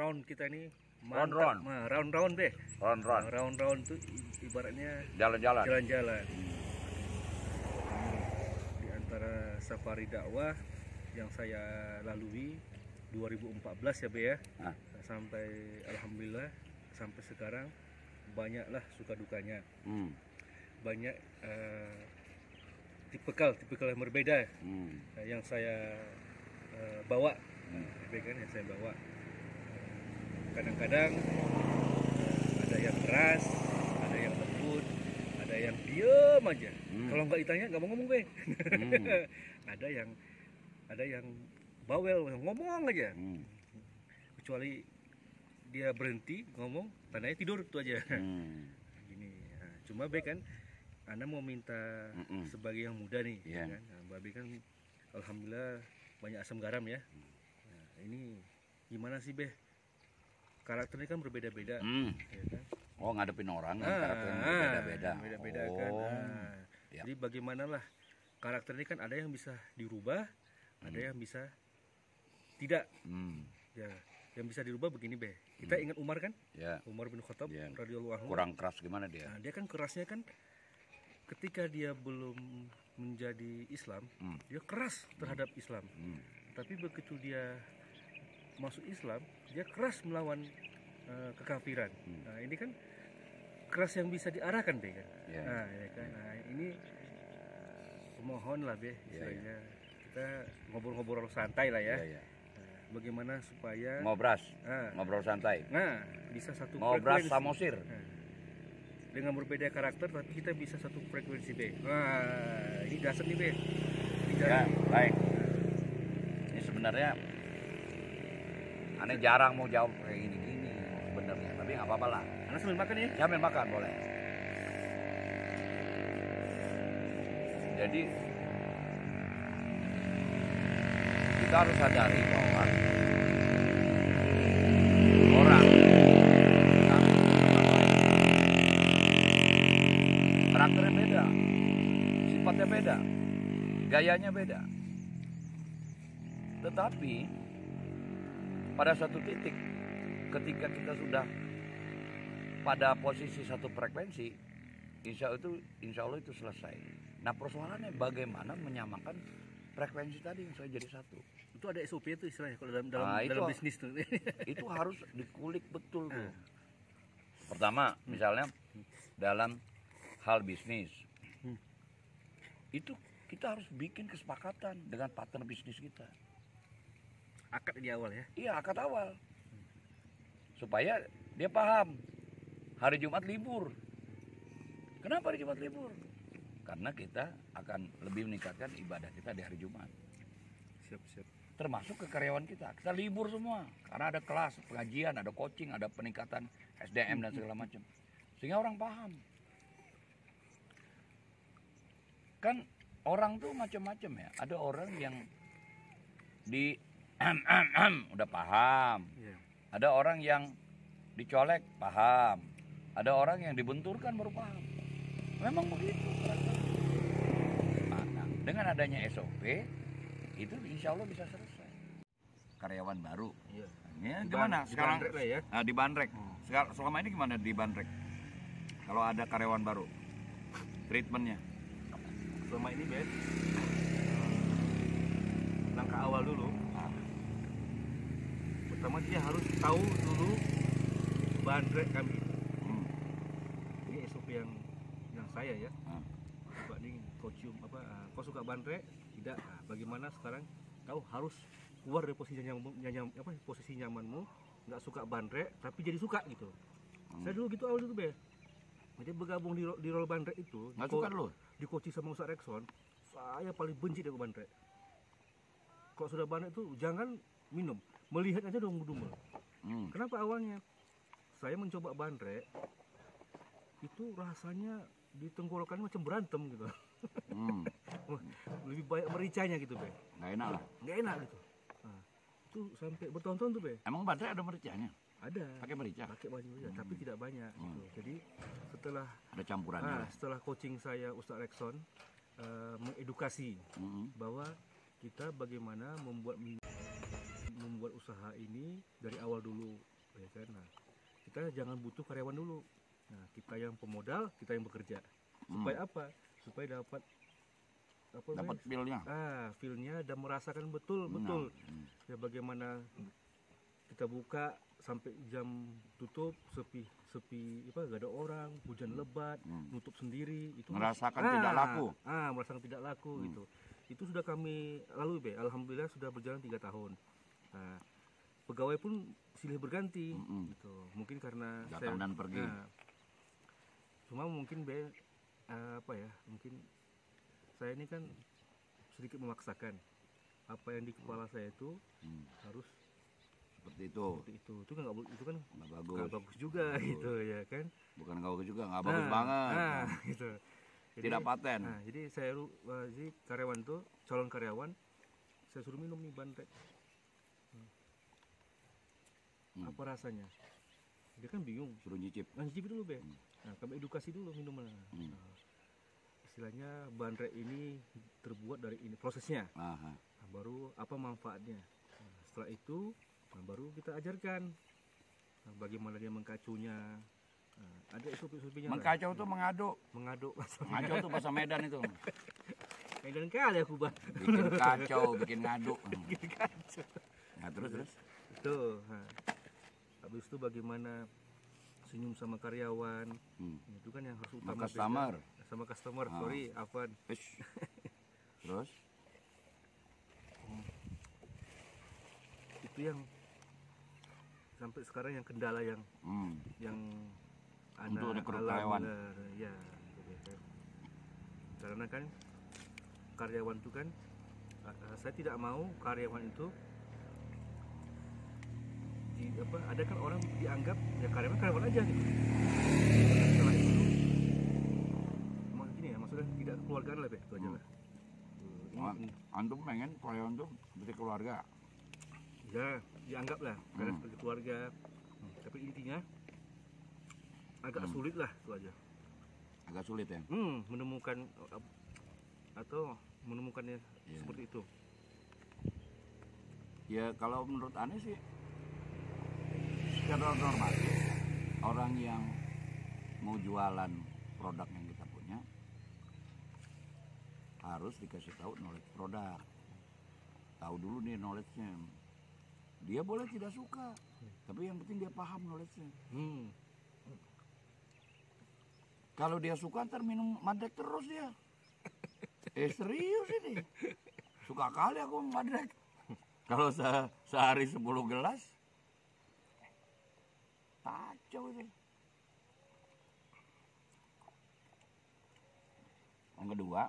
round kita ini Round-round. round deh. Round-round. Round tuh ibaratnya Jalan-jalan. jalan-jalan. Di antara safari dakwah yang saya lalui 2014 ya Be ya. Nah. Sampai alhamdulillah sampai sekarang banyaklah suka dukanya. Banyak tipikal yang berbeda yang saya bawa. Yang saya bawa. Kadang-kadang ada yang keras, ada yang lembut, ada yang diem aja. Kalau nggak ditanya nggak mau ngomong Be. ada yang bawel, ngomong aja. Kecuali dia berhenti ngomong, tandanya tidur itu aja. Gini. Nah, cuma Be kan, Anda mau minta sebagai yang muda nih, kan? Nah, Mbak Be kan, alhamdulillah banyak asam garam ya. Nah, ini gimana sih Be? Karakternya kan berbeda-beda, ya kan? Oh, ngadepin orang karakternya berbeda-beda. Beda-beda kan. Jadi bagaimanalah karakter ini kan ada yang bisa dirubah, ada yang bisa tidak. Ya, yang bisa dirubah begini Be. Kita ingat Umar kan? Ya. Umar bin Khattab radhiyallahu anhu. Kurang keras gimana dia? Nah, dia kan kerasnya kan ketika dia belum menjadi Islam, dia keras terhadap Islam. Tapi begitu dia masuk Islam, dia keras melawan kekafiran. Nah, ini kan keras yang bisa diarahkan Be kan. Nah, ya kan. Nah, ini mohonlah Be, istilahnya kita ngobrol-ngobrol santai lah ya. Nah, bagaimana supaya ngobrol santai. Nah, bisa satu ngobras frekuensi. samosir. Nah, dengan berbeda karakter tapi kita bisa satu frekuensi Be. Nah, ini dasar nih Be. Ya, baik. Ini sebenarnya aneh jarang mau jawab kayak gini sebenarnya, tapi nggak apa-apa lah. Anda sambil makan ya? Sambil makan boleh. Jadi kita harus sadari bahwa orang karakternya beda, sifatnya beda, gayanya beda. Tetapi pada satu titik ketika kita sudah pada posisi satu frekuensi, insya Allah itu selesai. Nah, persoalannya bagaimana menyamakan frekuensi tadi yang saya jadi satu. Itu ada SOP itu istilahnya kalau dalam bisnis tuh. Itu harus dikulik betul tuh. Pertama, misalnya dalam hal bisnis, itu kita harus bikin kesepakatan dengan partner bisnis kita. Akad di awal ya? Iya, akad awal. Supaya dia paham hari Jumat libur. Kenapa hari Jumat libur? Karena kita akan lebih meningkatkan ibadah kita di hari Jumat. Siap. Termasuk ke karyawan kita. Kita libur semua. Karena ada kelas, pengajian, ada coaching, ada peningkatan SDM dan segala macam. Sehingga orang paham. Kan orang tuh macam-macam ya. Ada orang yang di udah paham. Ada orang yang dicolek paham. Ada orang yang dibenturkan baru paham. Memang begitu. Nah, dengan adanya SOP itu insya Allah bisa selesai. Karyawan baru. Ini gimana sekarang? Ya? Nah, di Bandrek. Selama ini gimana di Bandrek? Kalau ada karyawan baru, treatmentnya? Selama ini Be, langkah awal dulu. Pertama dia harus tahu dulu bandrek kami. Ini SOP yang saya ya. Coba nih kocium kau suka bandrek? Tidak. Nah, bagaimana sekarang kau harus keluar dari posisi nyamanmu, nggak suka bandrek tapi jadi suka gitu. Saya dulu gitu awal Be. Jadi bergabung di role bandrek itu. Nggak suka lu? Di coaching sama Ustaz Rexon, saya paling benci dengan bandrek. Kalau sudah bandrek itu jangan minum, melihat aja dong dumel. Kenapa awalnya? Saya mencoba bandrek, itu rasanya di tenggorokan macam berantem gitu. Lebih banyak mericanya gitu Be. Nggak enak lah. Nggak enak gitu. Nah, itu sampai bertahun-tahun tuh Be. Emang bandrek ada mericanya? Ada. Pakai merica? Pakai merica, tapi tidak banyak. Gitu. Jadi setelah ada campurannya. Setelah coaching saya Ustaz Rexon mengedukasi bahwa kita bagaimana membuat usaha ini dari awal dulu ya kan. Nah, kita jangan butuh karyawan dulu. Nah, kita yang pemodal, kita yang bekerja. Supaya apa? Supaya dapat Dapat feel-nya. Feel-nya dan merasakan betul ya bagaimana kita buka sampai jam tutup sepi gak ada orang, hujan lebat, nutup sendiri, itu Merasakan tidak laku. Merasakan tidak laku gitu. Itu sudah kami lalui, Be. Alhamdulillah sudah berjalan 3 tahun. Nah, pegawai pun silih berganti gitu. Mungkin karena datang dan pergi. Cuma mungkin, Be, mungkin saya ini kan sedikit memaksakan apa yang di kepala saya itu harus seperti itu. Itu kan itu kan nggak bagus juga gitu ya kan. Bukan nggak bagus juga, nggak bagus banget. Gitu. Jadi, tidak paten. Jadi jadi karyawan tuh, calon karyawan saya suruh minum nih Bandrek. Apa rasanya? Dia kan bingung. Suruh nyicip. Nyicip dulu, Be. Nah, kami edukasi dulu minuman. Istilahnya Bandrek ini terbuat dari ini prosesnya. Nah, baru apa manfaatnya. Nah, setelah itu baru kita ajarkan bagaimana dia mengkacunya. Nah, ada SOP-nya. Mengkacau itu mengaduk. Mengaduk itu bahasa Medan itu. Medan kali aku, Bang. Bikin kacau, bikin ngaduk. Bikin kacau. Nah, terus. Tuh. Habis itu bagaimana senyum sama karyawan. Itu kan yang harus utama. Sama customer, sorry, Afan. Terus? Itu yang sampai sekarang yang kendala yang untuk rekrut karyawan. Ya, karena kan karyawan itu kan saya tidak mau karyawan itu ada kan orang dianggap ya karyawan aja gitu. Setelah itu gini ya, maksudnya tidak kekeluargaan lah, Be, itu aja lah. Antum pengen karyawan tuh seperti keluarga? Ya, dianggap lah seperti keluarga. Tapi intinya agak sulit lah, itu aja. Agak sulit ya? Menemukannya seperti itu. Ya kalau menurut Ane sih secara normatif orang yang mau jualan produk yang kita punya harus dikasih tahu knowledge produk. Tahu dulu nih knowledge-nya. Dia boleh tidak suka, tapi yang penting dia paham knowledge-nya. Kalau dia suka ntar minum Bandrek terus dia. Serius ini. Suka kali aku minum Bandrek. Kalau sehari 10 gelas, kacau itu. Yang kedua,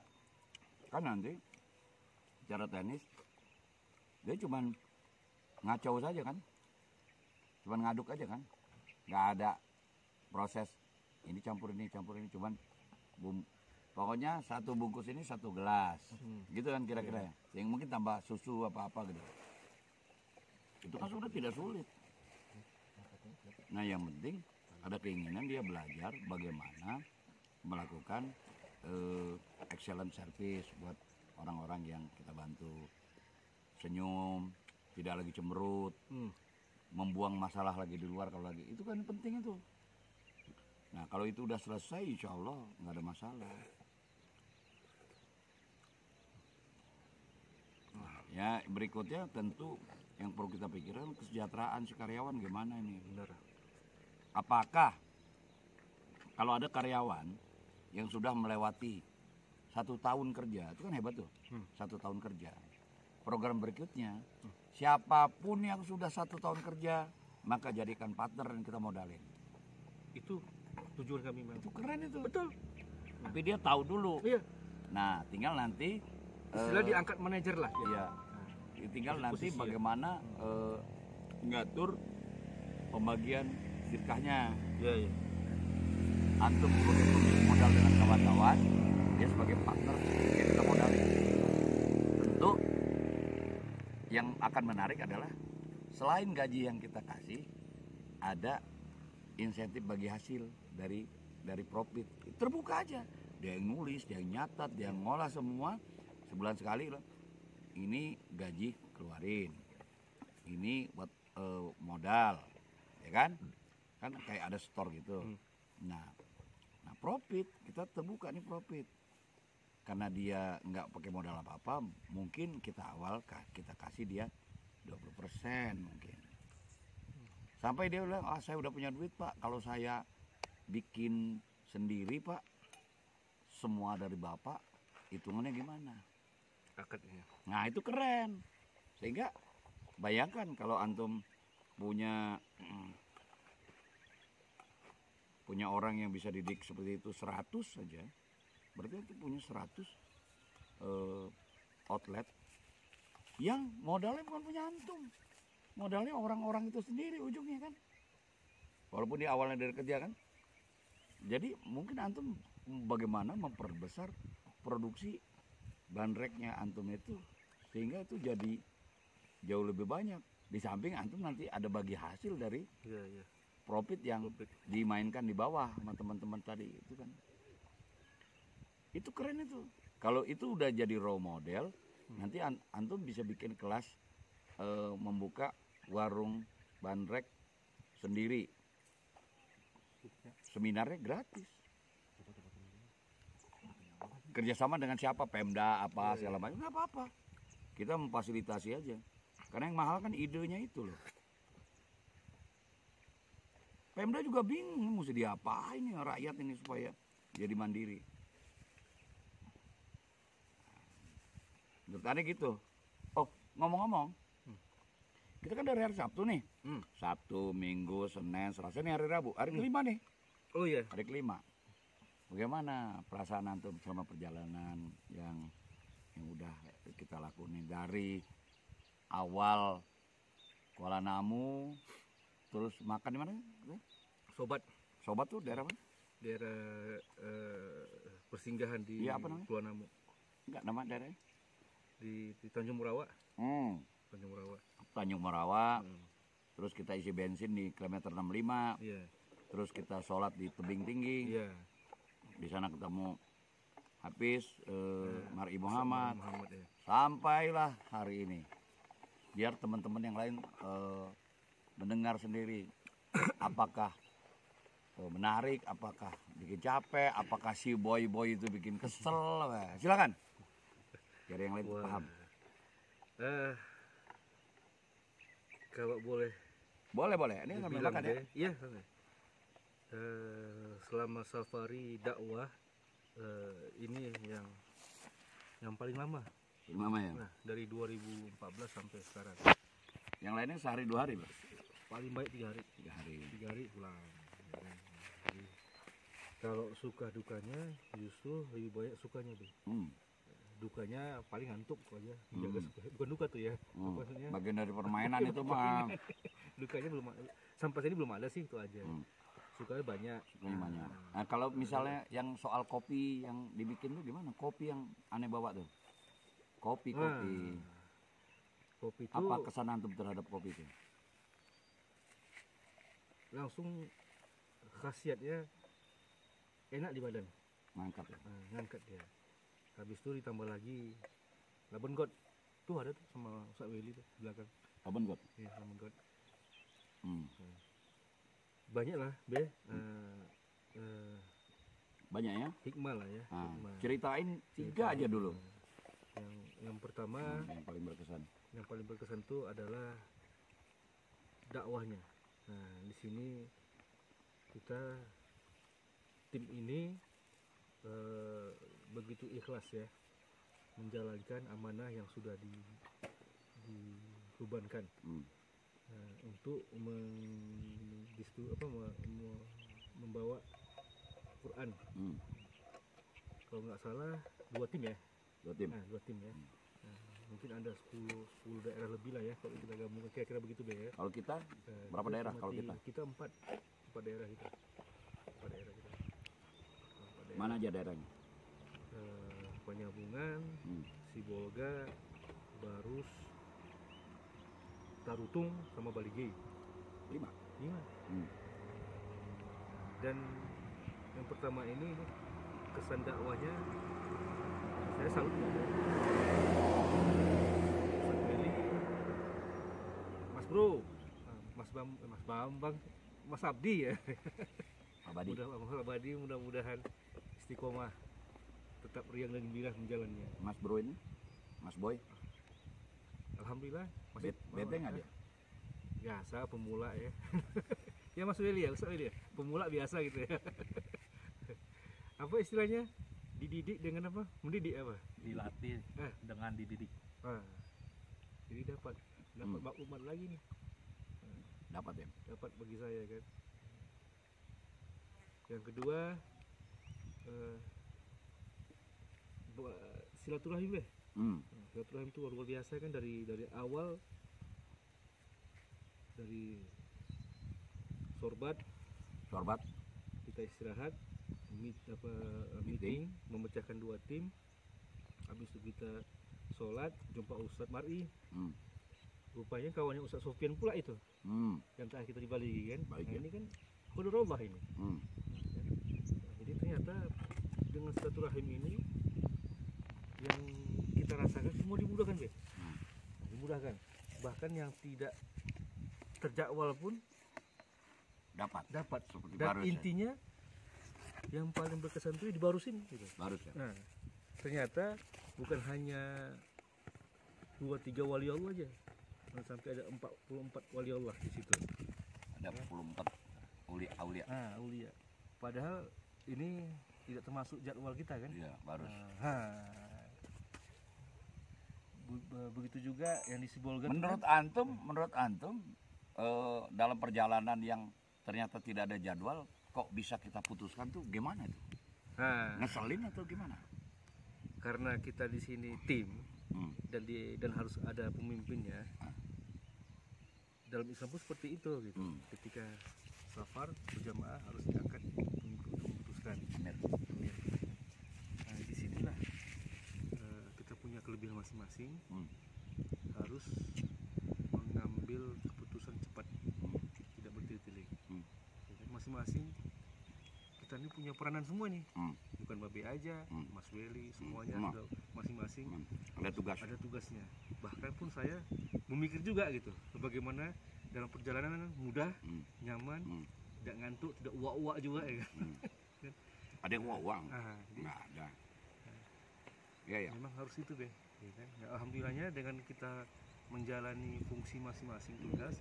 kan nanti secara teknis dia cuman ngacau saja kan, cuman ngaduk aja kan, nggak ada proses ini campur ini, cuman pokoknya satu bungkus ini 1 gelas, gitu kan kira-kira ya. Yang mungkin tambah susu apa-apa gitu. Itu kan sudah tidak sulit. Nah yang penting ada keinginan dia belajar bagaimana melakukan excellent service buat orang-orang yang kita bantu. Senyum, tidak lagi cemberut, membuang masalah lagi di luar kalau lagi. Itu kan penting itu. Nah kalau itu udah selesai insya Allah nggak ada masalah. Nah, ya berikutnya tentu yang perlu kita pikirkan kesejahteraan si karyawan gimana ini. Benar. Apakah kalau ada karyawan yang sudah melewati 1 tahun kerja, itu kan hebat tuh, 1 tahun kerja. Program berikutnya, siapapun yang sudah 1 tahun kerja, maka jadikan partner dan kita modalin. Itu tujuan kami memang. Itu keren itu. Betul. Tapi dia tahu dulu. Iya. Nah, tinggal nanti istilah diangkat manajer lah. Iya. Tinggal nanti bagaimana ngatur pembagian sirkahnya. Iya. Antum sebagai pemilik modal dengan kawan-kawan, dia sebagai partner yang kita modalin. Tentu yang akan menarik adalah selain gaji yang kita kasih, ada insentif bagi hasil dari profit. Terbuka aja. Dia yang nulis, dia yang nyatat, dia yang ngolah semua. Sebulan sekali loh. Ini gaji keluarin. Ini buat modal. ya kan? Kan kayak ada store gitu. Hmm. Nah profit kita terbuka nih profit. Karena dia nggak pakai modal apa-apa, mungkin kita awal kita kasih dia 20% mungkin. Sampai dia bilang, saya udah punya duit Pak, kalau saya bikin sendiri Pak, semua dari Bapak, hitungannya gimana? Akadnya. Nah itu keren. Sehingga bayangkan kalau antum punya orang yang bisa didik seperti itu 100 saja, berarti itu punya 100 outlet yang modalnya bukan punya antum, modalnya orang-orang itu sendiri ujungnya kan, walaupun di awalnya dari kerja kan. Jadi mungkin antum bagaimana memperbesar produksi bandreknya antum itu sehingga itu jadi jauh lebih banyak. Di samping antum nanti ada bagi hasil dari profit yang dimainkan di bawah sama teman-teman tadi itu kan. Itu keren itu. Kalau itu udah jadi role model, nanti antum bisa bikin kelas membuka warung bandrek sendiri. Seminarnya gratis. Kerjasama dengan siapa? Pemda apa segala macam, nggak apa-apa. Kita memfasilitasi aja. Karena yang mahal kan idenya itu loh. Pemda juga bingung mesti diapain ya rakyat ini supaya jadi mandiri. Menurut aneh gitu. Oh, ngomong-ngomong, kita kan dari hari Sabtu nih. Sabtu, Minggu, Senin, Selasa, ini hari Rabu. Hari kelima nih. Oh iya. Hari kelima. Bagaimana perasaan antum selama perjalanan yang udah kita lakuin dari awal Kuala Namu, terus makan di mana? Sobat tuh daerah mana? Daerah persinggahan di Kuala Namu. Enggak, nama daerahnya? Di Tanjung Murawa. Tanjung Murawa. Terus kita isi bensin di kilometer 65. Iya. Terus kita sholat di tebing tinggi. Iya. Di sana ketemu Hafiz, Mar'i Muhammad. Ya. Sampailah hari ini. Biar teman-teman yang lain mendengar sendiri. Apakah menarik, apakah bikin capek, apakah si boy itu bikin kesel. Silakan. Biar yang lain paham. Kalau boleh. Boleh. Ini sambil makan ya. Iya. Selama safari dakwah ini yang paling lama. Ya. Nah, dari 2014 sampai sekarang. Yang lainnya sehari 2 hari, Bang. Paling baik 3 hari. 3 hari pulang. Jadi, kalau suka dukanya justru lebih banyak sukanya tuh. Dukanya paling ngantuk aja. Bukan duka tuh ya. Maksudnya, bagian dari permainan itu mah. Dukanya belum sampai sini belum ada sih, itu aja. Sukanya banyak. Nah, kalau misalnya yang soal kopi yang dibikin tuh gimana? Kopi yang aneh bawa tuh. Kopi. Kopi itu apa kesan antum terhadap kopi itu? Langsung khasiatnya enak di badan. Ngangkat ya? Ngangkat dia. Habis itu ditambah lagi Laban God. Tuh ada tuh sama Ustaz Weli tuh di belakang. Laban God? Iya, Laban God. Banyak lah, banyak ya? Hikmah lah ya. Ceritain 3 aja dulu. Yang pertama, yang paling berkesan. Yang paling berkesan itu adalah dakwahnya. Nah, di sini kita tim ini begitu ikhlas ya menjalankan amanah yang sudah dibebankan. Untuk membawa Quran. Kalau nggak salah 2 tim ya. 2 tim ya. Mungkin ada 10 daerah lebih lah ya kalau kita gabungkan, kira-kira begitu deh ya. Kalau kita berapa daerah kalau kita? Kita 4 daerah kita. 4 daerah kita. Mana aja daerahnya? Penyambungan, Sibolga, Barus, Tarutung sama Balige. 5. Dan yang pertama ini kesan dakwahnya saya salut. Mas Bro, Mas Bambang, Mas Abdi ya. Abadi. Mas Abadi mudah-mudahan istiqomah, tetap riang dan gembira menjalannya. Mas Bro ini, Mas Boy, Alhamdulillah. bete nggak dia? Biasa pemula ya. Ya Mas Willy ya, Ustaz Willy ya. Pemula biasa gitu ya. Apa istilahnya? Dididik dengan apa? Mendidik apa? Dilatih dengan dididik. Jadi dapat maklumat lagi nih. Dapat ya. Dapat bagi saya kan. Yang kedua silaturahim ya. Silaturahim itu luar biasa kan, dari awal, dari sorbat kita istirahat, meeting memecahkan 2 tim, habis itu kita sholat, jumpa Ustadz Mar'i. Rupanya kawannya Ustadz Sofian pula itu, yang terakhir kita di Bali kan. Nah, ini kan Qudrullah ini. Jadi ternyata dengan silaturahim ini yang kita rasakan semua dimudahkan, Be. Dimudahkan. Bahkan yang tidak terjadwal pun dapat. Seperti Dan barus, intinya yang paling berkesan itu dibarusin gitu. Barus ya. Nah, ternyata bukan hanya 2-3 wali Allah aja. Nah, sampai ada 44 wali Allah di situ. Ada 44 aulia. Aulia. Padahal ini tidak termasuk jadwal kita kan? Iya, barus. Begitu juga yang di Sibolga. Menurut antum dalam perjalanan yang ternyata tidak ada jadwal, kok bisa kita putuskan tuh gimana tuh? Ngeselin atau gimana? Karena kita di sini tim dan harus ada pemimpinnya. Dalam Islam pun seperti itu gitu. Ketika safar berjamaah harus diangkat pemimpin untuk memutuskan. Nah, disinilah kita punya kelebihan masing-masing. Harus mengambil keputusan cepat, tidak bertele-tele. Masing-masing kita ini punya peranan semua nih, bukan Babe aja, Mas Willy, semuanya sudah masing-masing ada tugasnya. Bahkan pun saya memikir juga gitu, bagaimana dalam perjalanan mudah, nyaman, tidak ngantuk, tidak uak-uak juga ya. Ada yang uang? Nggak ada. Ya. Memang harus itu deh. Ya kan? Ya, alhamdulillahnya dengan kita menjalani fungsi masing-masing tugas,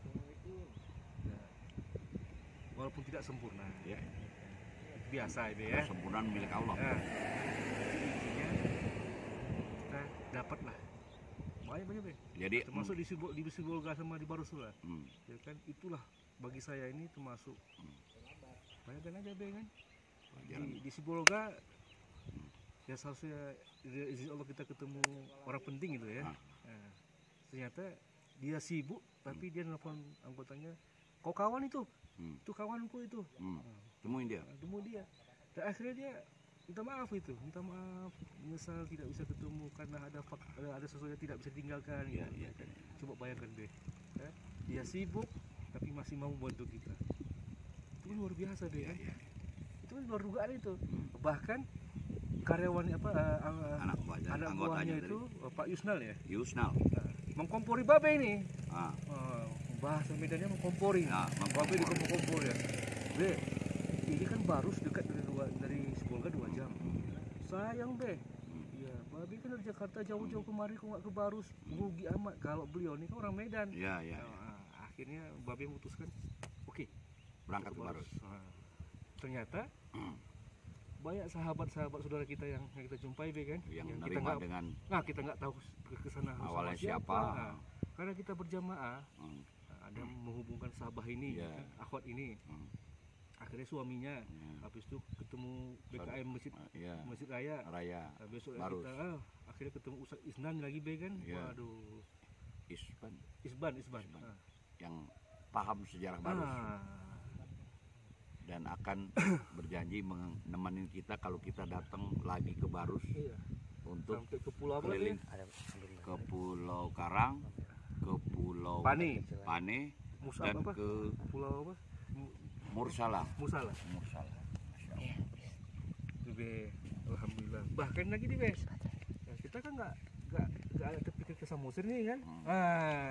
ya, walaupun tidak sempurna, Ya. biasa ya. Kesempurnaan milik Allah. Intinya kita dapat lah banyak deh. Jadi termasuk di Sibolga sama di Barusula. Ya kan, itulah bagi saya ini termasuk banyak kan aja be kan. Di Sibolga ya seharusnya izin Allah kita ketemu orang penting gitu ya. Nah, ternyata dia sibuk tapi dia nelfon anggotanya, kau kawan itu, itu kawanku itu. Temuin dia. Dan akhirnya dia minta maaf, menyesal tidak bisa ketemu karena ada sesuatu yang tidak bisa ditinggalkan. Ya. Coba bayangkan deh, ya, dia sibuk tapi masih mau membantu kita. Itu kan luar biasa deh kan. Itu kan luar dugaan itu. Bahkan karyawan anak buahnya itu Pak Yusnal ya. Mengkompori Babe ini. Bahasa Medannya mengkompori. Babe dikompor-kompor ya. Be, ini kan baru dekat dari Sibolga 2 jam. Sayang Be. Iya, Babe kan dari Jakarta jauh-jauh kemari kok nggak ke Barus. Rugi amat. Kalau beliau ini kan orang Medan. Iya. Akhirnya Babe memutuskan, oke, berangkat ke Barus. Ternyata banyak sahabat-sahabat saudara kita yang kita jumpai Be kan, yang kita nerima dengan kita nggak tahu kesana awalnya siapa. Karena kita berjamaah, ada menghubungkan sahabat ini, akhwat ini. Akhirnya suaminya, habis itu ketemu BKM Masjid Raya. Besok Barus. kita akhirnya ketemu Ustadz Isnan lagi Be kan. Waduh. Isban. Yang paham sejarah Barus. Dan akan berjanji menemani kita kalau kita datang lagi ke Barus. Untuk sampai ke pulau keliling ke Pulau Karang, ke Pulau Pane, dan ke Pulau Mursala. Be, alhamdulillah. Bahkan lagi nih Be, kita kan nggak ada terpikir ke Samosir nih kan.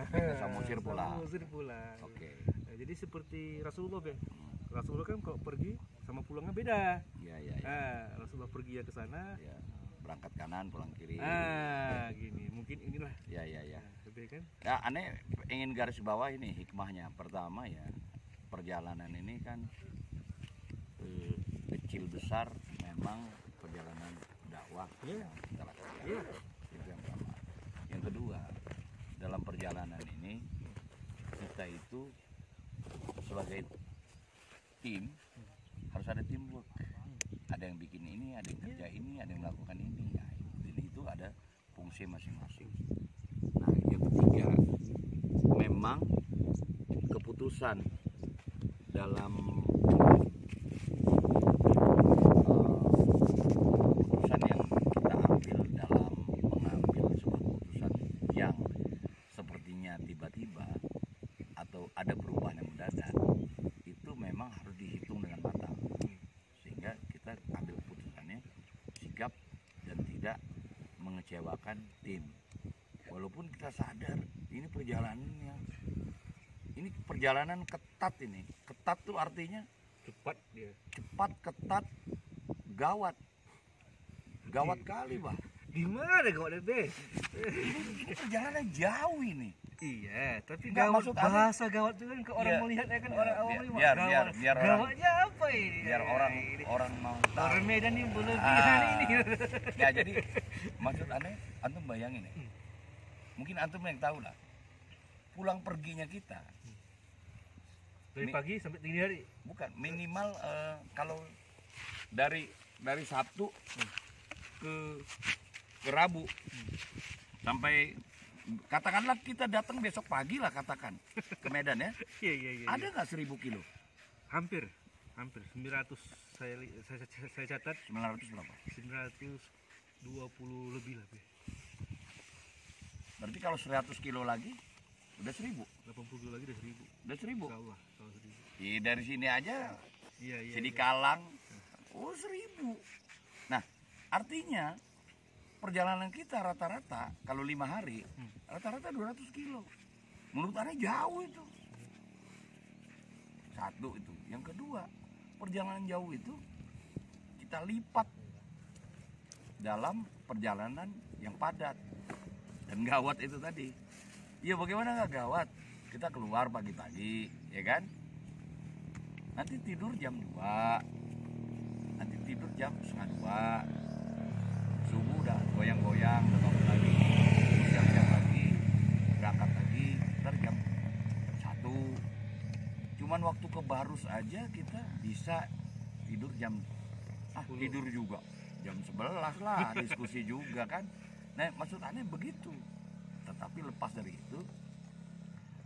Ke Samosir pulang. Oke. Nah, jadi Jadi seperti Rasulullah Ben. Rasulullah kan kalau pergi sama pulangnya beda. Iya, iya, iya. Rasulullah pergi ya ke sana. Ya, berangkat kanan pulang kiri. Gini. Mungkin inilah. Ya, ya, ya. Lebih kan? Ya, aneh ingin garis bawah ini hikmahnya. Pertama ya, perjalanan ini kan kecil besar memang perjalanan dakwah yang kita lakukan. Itu yang pertama. Yang kedua, dalam perjalanan ini kita itu sebagai tim harus ada teamwork. Ada yang bikin ini, ada yang kerja ini, ada yang melakukan ini. Nah, itu ada fungsi masing-masing. Nah, yang ketiga, memang keputusan dalam keputusan yang kita ambil dalam mengambil sebuah keputusan yang sepertinya tiba-tiba atau ada perubahan yang mendadak, itu memang harus dihitung dengan matang sehingga kita ambil keputusannya sigap dan tidak mengecewakan tim. Walaupun kita sadar ini perjalanan ketat ini. Ketat tuh artinya Cepat dia. cepat, ketat, gawat. Gawat kali, Bah. Di mana kau ada Ben? Ini perjalanan jauh ini. Iya, tapi Nggak, gawat, maksud Anda- bahasa gawat itu kan ke orang Iya. melihat ya kan Iya, orang awam ini biar orang- gawatnya apa ini? Biar orang mau tahu. Orang Medan ini berlebihan ini. Ya, jadi maksud aneh, antum bayangin ya. Mungkin antum yang tahu lah. Pulang perginya kita Dari pagi sampai dini hari. bukan minimal kalau dari Sabtu ke Rabu sampai katakanlah kita datang besok pagi lah katakan ke Medan ya. Iya. Ada nggak 1000 kilo? Hampir 900 saya catat 900 berapa? 920 lebih lah. Be. Berarti kalau 100 kilo lagi udah 1000. 80 kilo lagi udah 1000. Udah 1000. Insyaallah, kalau 1000. Iya, dari sini aja Iya. Sini Kalang, 1000. Nah, artinya perjalanan kita rata-rata kalau 5 hari, rata-rata 200 kilo. Menurut aneh jauh itu. Satu itu. Yang kedua, perjalanan jauh itu kita lipat dalam perjalanan yang padat dan gawat itu tadi. Ya bagaimana nggak gawat? Kita keluar pagi-pagi, ya kan? Nanti tidur jam 2, nanti tidur jam setengah 2, subuh udah goyang-goyang, udah bangun lagi, siap-siap lagi, berangkat lagi, ntar jam 1. Cuman waktu ke Barus aja kita bisa tidur jam, tidur juga jam 11 lah, diskusi juga kan. Nah maksud aneh begitu. Tetapi lepas dari itu,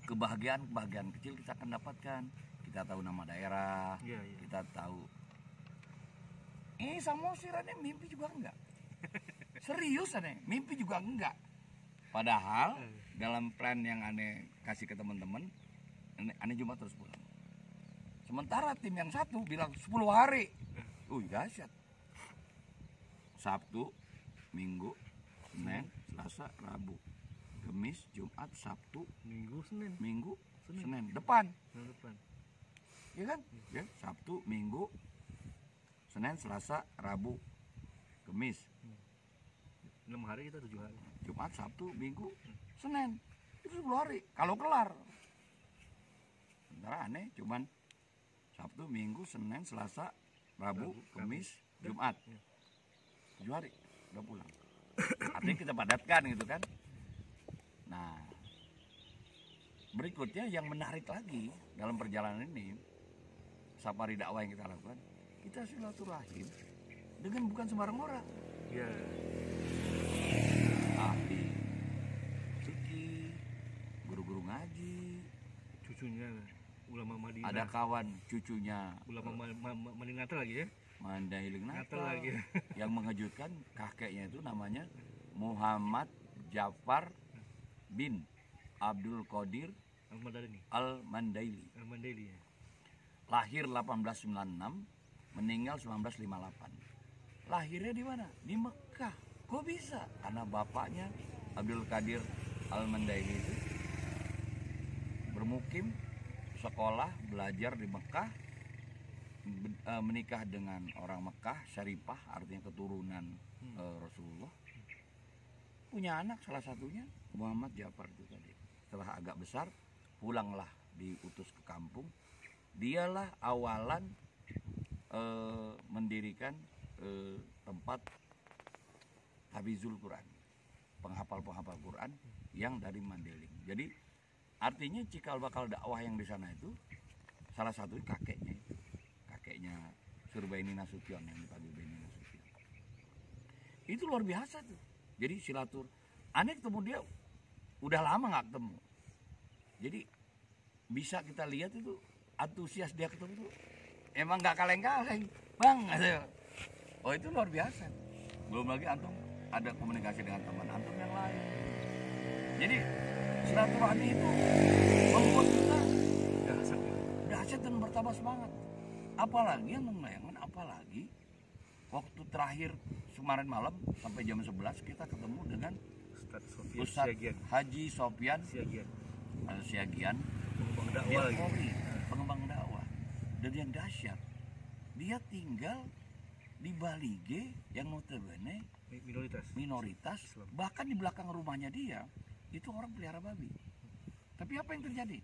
kebahagiaan kecil kita akan dapatkan. Kita tahu nama daerah, kita tahu. Samosir aneh mimpi juga enggak. Serius aneh, mimpi juga enggak. Padahal dalam plan yang aneh kasih ke teman-teman, aneh cuma terus pulang. Sementara tim yang satu bilang 10 hari. Dahsyat. Sabtu, Minggu, Senin, Selasa, Rabu, Kamis, Jumat, Sabtu, Minggu, Senin. Depan. Depan. Ya kan? Ya, Sabtu, Minggu, Senin, Selasa, Rabu, Kamis. 6 hari kita 7 hari. Jumat, Sabtu, Minggu, Senin. Itu 10 hari. Kalau kelar. Sementara aneh cuman Sabtu, Minggu, Senin, Selasa, Rabu, Kamis, Jumat. 7 hari udah pulang. Artinya kita padatkan gitu kan. Nah, berikutnya yang menarik lagi dalam perjalanan ini, safari dakwah yang kita lakukan, kita silaturahim dengan bukan sembarang orang. Iya. Ahli fikih, guru-guru ngaji, Cucunya ulama Madinah. ada kawan cucunya ulama Madinah lagi ya. Mandailing Natal Natal lagi. yang mengejutkan, kakeknya itu namanya Muhammad Ja'far bin Abdul Qadir Al-Mandaili. Al-Mandaili ya. Lahir 1896, meninggal 1958. Lahirnya di mana? Di Mekah. Kok bisa? Karena bapaknya Abdul Qadir Al-Mandaili itu bermukim sekolah, belajar di Mekah, menikah dengan orang Mekah, Syarifah, artinya keturunan Rasulullah. Punya anak salah satunya Muhammad Ja'far itu tadi. Setelah agak besar, pulanglah diutus ke kampung. Dialah awalan mendirikan tempat Hafizul Quran, penghafal Quran yang dari Mandailing. Jadi artinya cikal bakal dakwah yang di sana itu salah satu kakeknya Surbaini Nasution yang dipanggil Beni Nasution. Itu luar biasa tuh. Jadi aneh ketemu dia udah lama nggak ketemu. Jadi bisa kita lihat itu antusias dia ketemu tuh emang nggak kaleng-kaleng, bang. Oh itu luar biasa. Belum lagi antum ada komunikasi dengan teman antum yang lain. Jadi silaturahmi itu membuat kita dahsyat dan bertambah semangat. Apalagi yang membayangkan, apalagi waktu terakhir kemarin malam sampai jam 11 kita ketemu dengan Ustaz Haji Sofyan Siagian, pengembang dakwah. Dan yang dahsyat, dia tinggal di Balige yang notabene minoritas, bahkan di belakang rumahnya dia itu orang pelihara babi. Tapi apa yang terjadi?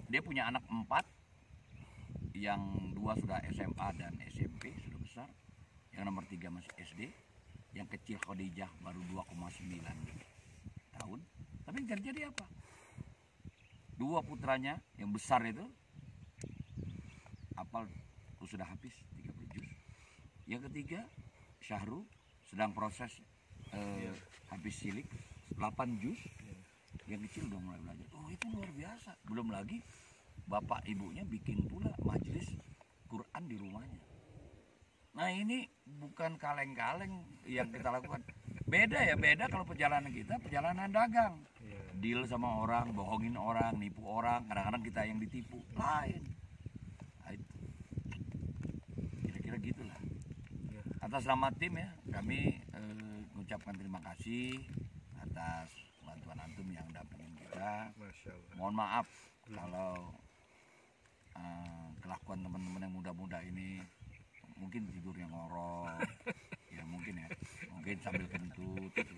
Dia punya anak 4, yang 2 sudah SMA dan SMP, sudah besar. Yang nomor 3 masih SD. Yang kecil Khadijah baru 2,9 tahun. Tapi yang terjadi apa? 2 putranya yang besar itu sudah habis 30 juz. Yang ketiga Syahrul sedang proses habis silik 8 juz. Yang kecil udah mulai belajar. Oh itu luar biasa. Belum lagi bapak ibunya bikin pula majelis Quran di rumahnya. Nah ini bukan kaleng-kaleng yang kita lakukan. Beda kalau perjalanan kita, perjalanan dagang. Deal sama orang, bohongin orang, nipu orang. Kadang-kadang kita yang ditipu. Lain. Nah, itu. Kira-kira gitulah. Atas nama tim ya, kami mengucapkan terima kasih atas bantuan antum yang dampingin kita. Mohon maaf kalau kelakuan teman-teman yang muda-muda ini mungkin tidurnya ngorok, ya mungkin sambil kentut gitu.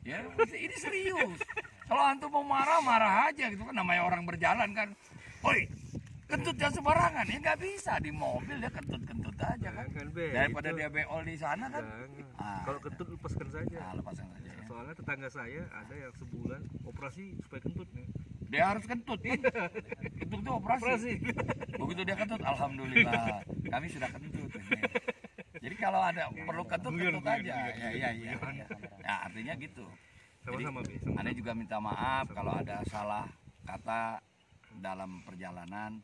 Ya ini serius. Kalau antum mau marah aja gitu kan, namanya orang berjalan kan. Woi, kentut jangan sembarangan, ya nggak bisa di mobil dia kentut aja kan. Daripada dia beol di sana kan. Kalau kentut lepaskan saja. Lepaskan saja. Ya. Soalnya tetangga saya ada yang sebulan operasi supaya kentut nih. Dia harus kentut kan? Kentut itu operasi. Begitu dia kentut, alhamdulillah kami sudah kentut. Jadi kalau ada perlu kentut aja. Ya. Ya artinya gitu. Jadi Anda juga minta maaf kalau ada salah kata dalam perjalanan.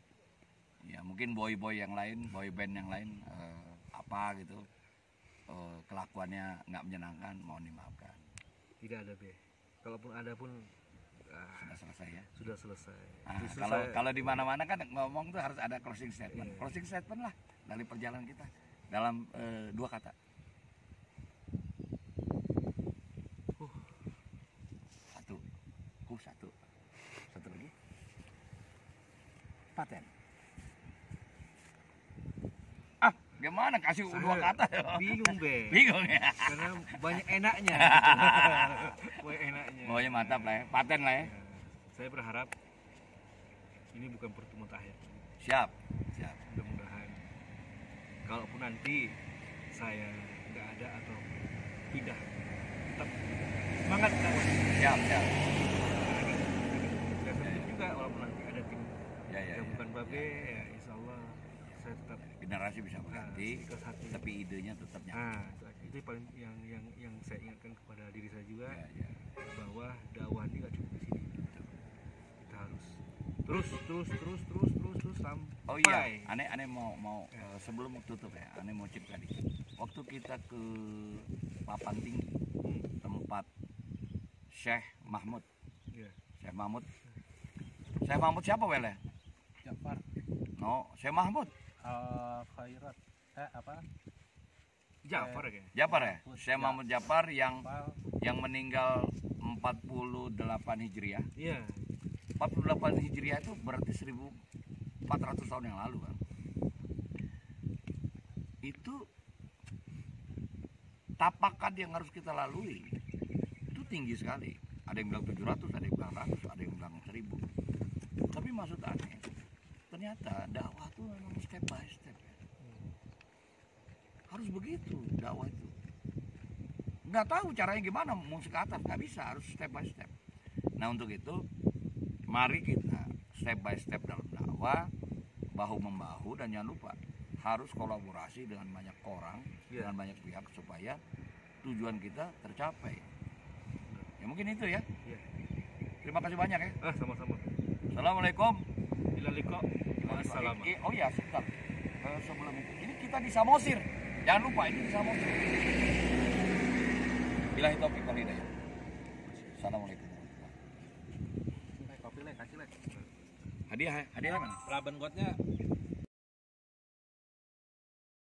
Ya mungkin boy band yang lain apa gitu kelakuannya nggak menyenangkan, mohon dimaafkan. Tidak ada be. Kalaupun ada pun sudah selesai ya. Sudah selesai. Kalau di mana-mana kan ngomong tuh harus ada closing statement. Yeah. Closing statement lah dari perjalanan kita dalam 2 kata. Satu lagi. Paten. Gimana kasih 2 kata? Bingung be. Bingung ya. Karena banyak enaknya. Pokoknya mantap lah ya. Paten lah ya. Saya berharap ini bukan pertemuan terakhir. Siap. Mudah-mudahan kalaupun nanti saya nggak ada atau pindah, tetap semangat dakwah. Siap. Saya juga walaupun nanti ada tim yang bukan babe, ya insya Allah saya tetap. Generasi bisa berganti, tapi idenya tetap nyata. Itu paling yang saya ingatkan kepada diri saya juga, bahwa dakwah ini nggak cuma di sini. Kita harus terus sampai. Oh iya, aneh mau sebelum tutup ya, aneh mau cipta dikit. Waktu kita ke Papan Tinggi, tempat Syekh Mahmud. Syekh Mahmud siapa wele? Ja'far. No, Syekh Mahmud. Khairat. Ja'far ya? Ja'far ya? Syekh Mahmud Ja'far yang meninggal 48 Hijriah. Iya. 48 48 Hijriah itu berarti 1400 tahun yang lalu kan. Itu tapakan yang harus kita lalui itu tinggi sekali. Ada yang bilang 700, ada yang bilang 100, ada yang bilang 1000. Tapi maksud aneh, ternyata dakwah itu memang step by step ya. Harus begitu dakwah itu. Nggak tahu caranya gimana mau ke atas, nggak bisa, harus step by step. Nah untuk itu mari kita step by step dalam dakwah, bahu membahu, dan jangan lupa harus kolaborasi dengan banyak orang, dengan banyak pihak supaya tujuan kita tercapai. Ya mungkin itu ya. Terima kasih banyak ya. Sama-sama. Assalamualaikum. Ilaliko. Assalam. Oh ya, sebentar. Sebelum itu, ini kita di Samosir. Jangan lupa ini di Samosir. Billahi taufiq wal hidayah. Assalamualaikum. Kopi lek, kasih lek. Hadiah mana? Raben gotnya